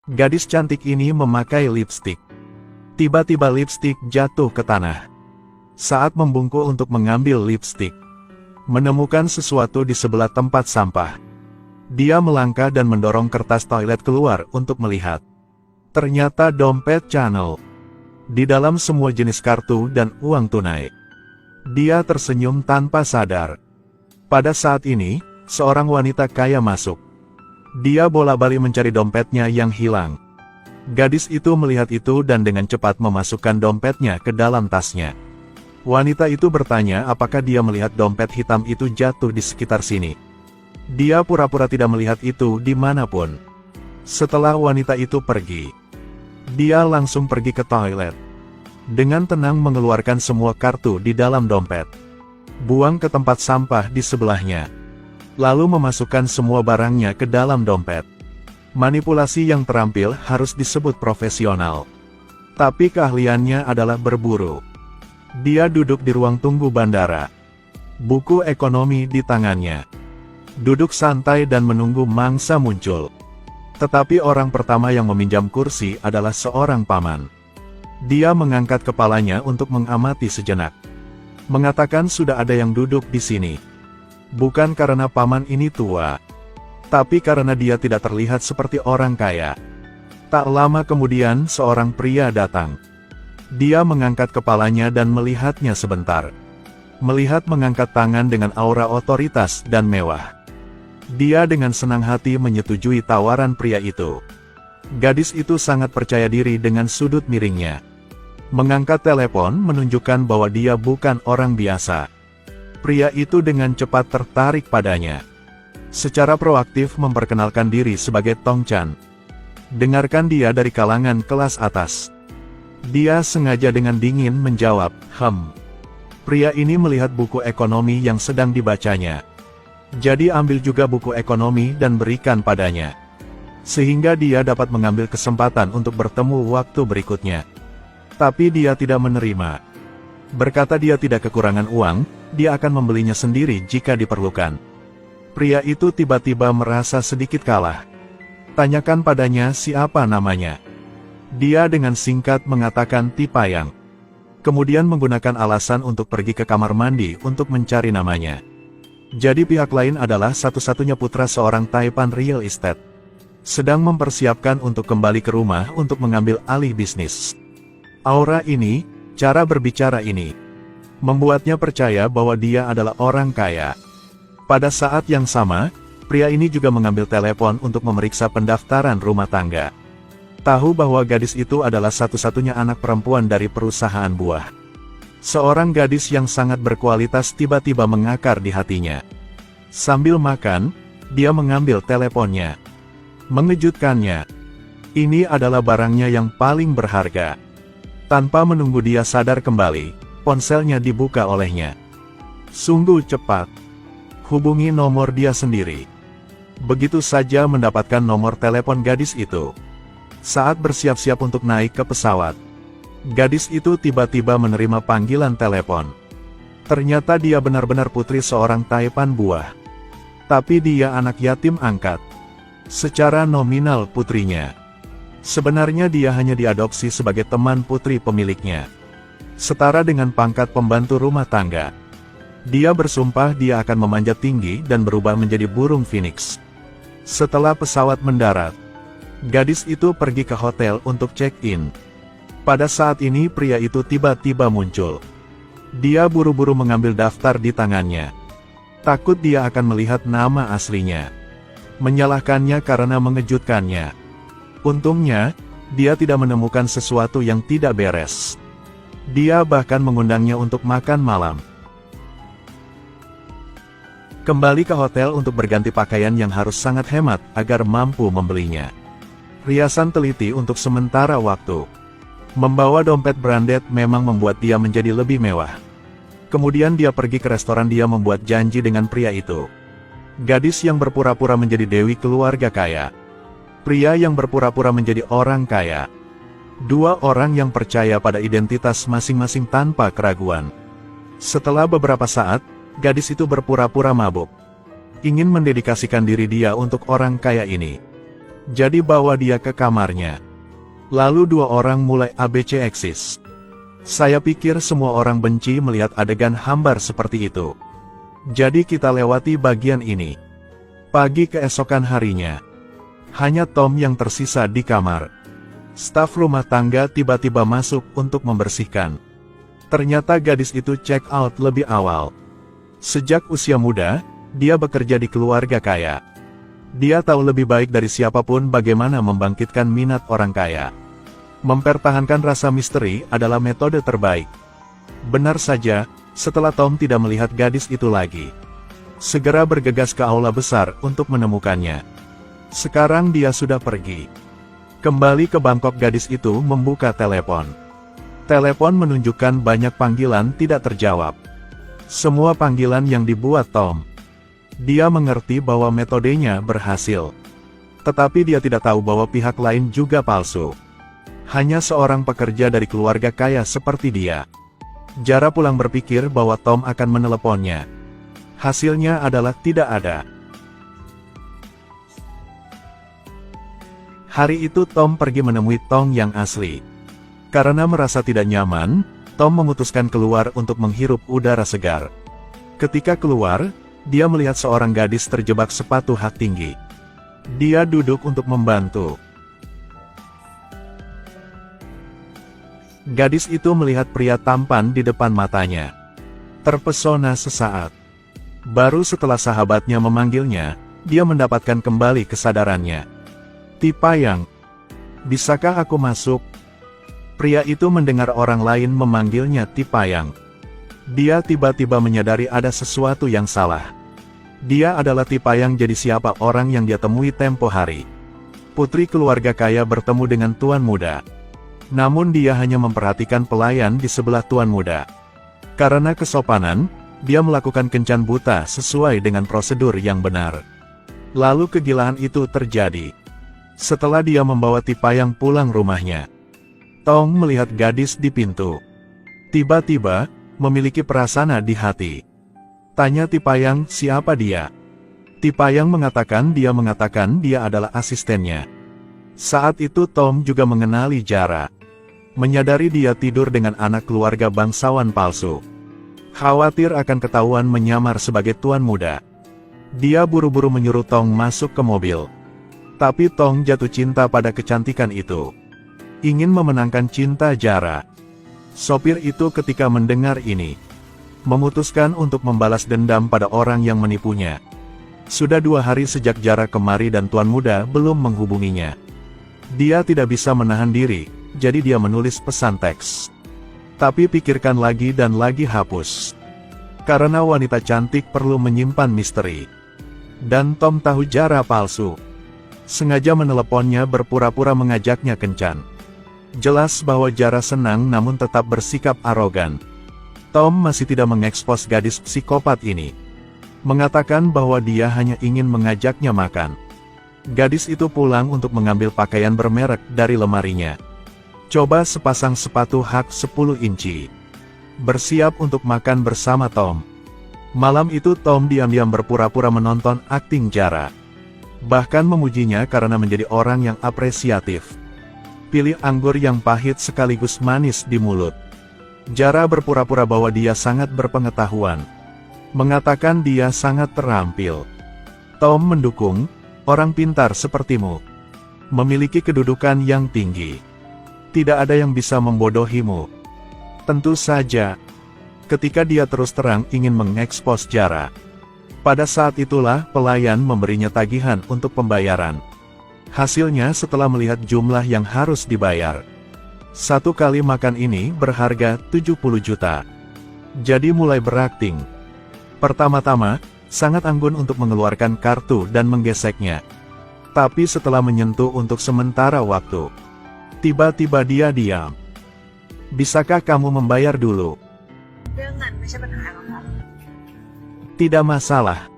Gadis cantik ini memakai lipstik. Tiba-tiba lipstik jatuh ke tanah. Saat membungkuk untuk mengambil lipstik, menemukan sesuatu di sebelah tempat sampah. Dia melangkah dan mendorong kertas toilet keluar untuk melihat. Ternyata dompet Chanel. Di dalam semua jenis kartu dan uang tunai. Dia tersenyum tanpa sadar. Pada saat ini, seorang wanita kaya masuk. Dia bola-balik mencari dompetnya yang hilang. Gadis itu melihat itu dan dengan cepat memasukkan dompetnya ke dalam tasnya. Wanita itu bertanya apakah dia melihat dompet hitam itu jatuh di sekitar sini. Dia pura-pura tidak melihat itu dimanapun. Setelah wanita itu pergi, dia langsung pergi ke toilet. Dengan tenang mengeluarkan semua kartu di dalam dompet. Buang ke tempat sampah di sebelahnya. Lalu memasukkan semua barangnya ke dalam dompet. Manipulasi yang terampil harus disebut profesional. Tapi keahliannya adalah berburu. Dia duduk di ruang tunggu bandara. Buku ekonomi di tangannya. Duduk santai dan menunggu mangsa muncul. Tetapi orang pertama yang meminjam kursi adalah seorang paman. Dia mengangkat kepalanya untuk mengamati sejenak. Mengatakan sudah ada yang duduk di sini. Bukan karena paman ini tua, tapi karena dia tidak terlihat seperti orang kaya. Tak lama kemudian seorang pria datang. Dia mengangkat kepalanya dan melihatnya sebentar. Melihat mengangkat tangan dengan aura otoritas dan mewah. Dia dengan senang hati menyetujui tawaran pria itu. Gadis itu sangat percaya diri dengan sudut miringnya. Mengangkat telepon menunjukkan bahwa dia bukan orang biasa. Pria itu dengan cepat tertarik padanya. Secara proaktif memperkenalkan diri sebagai Tong Chan. Dengarkan dia dari kalangan kelas atas. Dia sengaja dengan dingin menjawab, Pria ini melihat buku ekonomi yang sedang dibacanya. Jadi ambil juga buku ekonomi dan berikan padanya. Sehingga dia dapat mengambil kesempatan untuk bertemu waktu berikutnya. Tapi dia tidak menerima. Berkata dia tidak kekurangan uang, dia akan membelinya sendiri jika diperlukan. Pria itu tiba-tiba merasa sedikit kalah. Tanyakan padanya siapa namanya. Dia dengan singkat mengatakan Tipayang. Kemudian menggunakan alasan untuk pergi ke kamar mandi untuk mencari namanya. Jadi pihak lain adalah satu-satunya putra seorang Taipan Real Estate. Sedang mempersiapkan untuk kembali ke rumah untuk mengambil alih bisnis. Aura ini, cara berbicara ini, membuatnya percaya bahwa dia adalah orang kaya. Pada saat yang sama, pria ini juga mengambil telepon untuk memeriksa pendaftaran rumah tangga. Tahu bahwa gadis itu adalah satu-satunya anak perempuan dari perusahaan buah. Seorang gadis yang sangat berkualitas tiba-tiba mengakar di hatinya. Sambil makan, dia mengambil teleponnya. Mengejutkannya, ini adalah barangnya yang paling berharga. Tanpa menunggu dia sadar kembali, ponselnya dibuka olehnya. Sungguh cepat. Hubungi nomor dia sendiri. Begitu saja mendapatkan nomor telepon gadis itu. Saat bersiap-siap untuk naik ke pesawat, gadis itu tiba-tiba menerima panggilan telepon. Ternyata dia benar-benar putri seorang Taipan buah. Tapi dia anak yatim angkat. Secara nominal putrinya. Sebenarnya dia hanya diadopsi sebagai teman putri pemiliknya. Setara dengan pangkat pembantu rumah tangga. Dia bersumpah dia akan memanjat tinggi dan berubah menjadi burung phoenix. Setelah pesawat mendarat, gadis itu pergi ke hotel untuk check-in. Pada saat ini pria itu tiba-tiba muncul. Dia buru-buru mengambil daftar di tangannya. Takut dia akan melihat nama aslinya. Menyalahkannya karena mengejutkannya. Untungnya, dia tidak menemukan sesuatu yang tidak beres. Dia bahkan mengundangnya untuk makan malam. Kembali ke hotel untuk berganti pakaian yang harus sangat hemat agar mampu membelinya. Riasan teliti untuk sementara waktu. Membawa dompet branded memang membuat dia menjadi lebih mewah. Kemudian dia pergi ke restoran. Dia membuat janji dengan pria itu. Gadis yang berpura-pura menjadi dewi keluarga kaya. Pria yang berpura-pura menjadi orang kaya. Dua orang yang percaya pada identitas masing-masing tanpa keraguan. Setelah beberapa saat, gadis itu berpura-pura mabuk. Ingin mendedikasikan diri dia untuk orang kaya ini. Jadi bawa dia ke kamarnya. Lalu dua orang mulai ABC eksis. Saya pikir semua orang benci melihat adegan hambar seperti itu. Jadi kita lewati bagian ini. Pagi keesokan harinya, hanya Tom yang tersisa di kamar. Staf rumah tangga tiba-tiba masuk untuk membersihkan. Ternyata gadis itu check out lebih awal. Sejak usia muda, dia bekerja di keluarga kaya. Dia tahu lebih baik dari siapapun bagaimana membangkitkan minat orang kaya. Mempertahankan rasa misteri adalah metode terbaik. Benar saja, setelah Tom tidak melihat gadis itu lagi, segera bergegas ke aula besar untuk menemukannya. Sekarang dia sudah pergi. Kembali ke Bangkok, gadis itu membuka telepon. Telepon menunjukkan banyak panggilan tidak terjawab. Semua panggilan yang dibuat Tom. Dia mengerti bahwa metodenya berhasil. Tetapi dia tidak tahu bahwa pihak lain juga palsu. Hanya seorang pekerja dari keluarga kaya seperti dia. Jara pulang berpikir bahwa Tom akan meneleponnya. Hasilnya adalah tidak ada. Hari itu Tom pergi menemui Tong yang asli. Karena merasa tidak nyaman, Tom memutuskan keluar untuk menghirup udara segar. Ketika keluar, dia melihat seorang gadis terjebak sepatu hak tinggi. Dia duduk untuk membantu. Gadis itu melihat pria tampan di depan matanya. Terpesona sesaat. Baru setelah sahabatnya memanggilnya, dia mendapatkan kembali kesadarannya. Tipayang, bisakah aku masuk? Pria itu mendengar orang lain memanggilnya Tipayang. Dia tiba-tiba menyadari ada sesuatu yang salah. Dia adalah Tipayang, jadi siapa orang yang dia temui tempo hari? Putri keluarga kaya bertemu dengan tuan muda. Namun dia hanya memperhatikan pelayan di sebelah tuan muda. Karena kesopanan, dia melakukan kencan buta sesuai dengan prosedur yang benar. Lalu kegilaan itu terjadi. Setelah dia membawa Tipayang pulang rumahnya, Tong melihat gadis di pintu. Tiba-tiba, memiliki prasana di hati. Tanya Tipayang siapa dia. Tipayang mengatakan dia adalah asistennya. Saat itu Tom juga mengenali Jara. Menyadari dia tidur dengan anak keluarga bangsawan palsu. Khawatir akan ketahuan menyamar sebagai tuan muda, dia buru-buru menyuruh Tong masuk ke mobil. Tapi Tong jatuh cinta pada kecantikan itu. Ingin memenangkan cinta Jara. Sopir itu ketika mendengar ini, memutuskan untuk membalas dendam pada orang yang menipunya. Sudah 2 hari sejak Jara kemari dan tuan muda belum menghubunginya. Dia tidak bisa menahan diri, jadi dia menulis pesan teks. Tapi pikirkan lagi dan lagi hapus. Karena wanita cantik perlu menyimpan misteri. Dan Tom tahu Jara palsu. Sengaja meneleponnya berpura-pura mengajaknya kencan. Jelas bahwa Jara senang namun tetap bersikap arogan. Tom masih tidak mengekspos gadis psikopat ini. Mengatakan bahwa dia hanya ingin mengajaknya makan. Gadis itu pulang untuk mengambil pakaian bermerek dari lemarinya. Coba sepasang sepatu hak 10 inci. Bersiap untuk makan bersama Tom. Malam itu Tom diam-diam berpura-pura menonton akting Jara. Bahkan memujinya karena menjadi orang yang apresiatif. Pilih anggur yang pahit sekaligus manis di mulut. Jara berpura-pura bahwa dia sangat berpengetahuan. Mengatakan dia sangat terampil. Tom mendukung, orang pintar sepertimu memiliki kedudukan yang tinggi. Tidak ada yang bisa membodohimu. Tentu saja. Ketika dia terus terang ingin mengekspos Jara. Pada saat itulah pelayan memberinya tagihan untuk pembayaran. Hasilnya setelah melihat jumlah yang harus dibayar. 1 kali makan ini berharga 70 juta. Jadi mulai berakting. Pertama-tama, sangat anggun untuk mengeluarkan kartu dan menggeseknya. Tapi setelah menyentuh untuk sementara waktu, tiba-tiba dia diam. Bisakah kamu membayar dulu? Tidak masalah.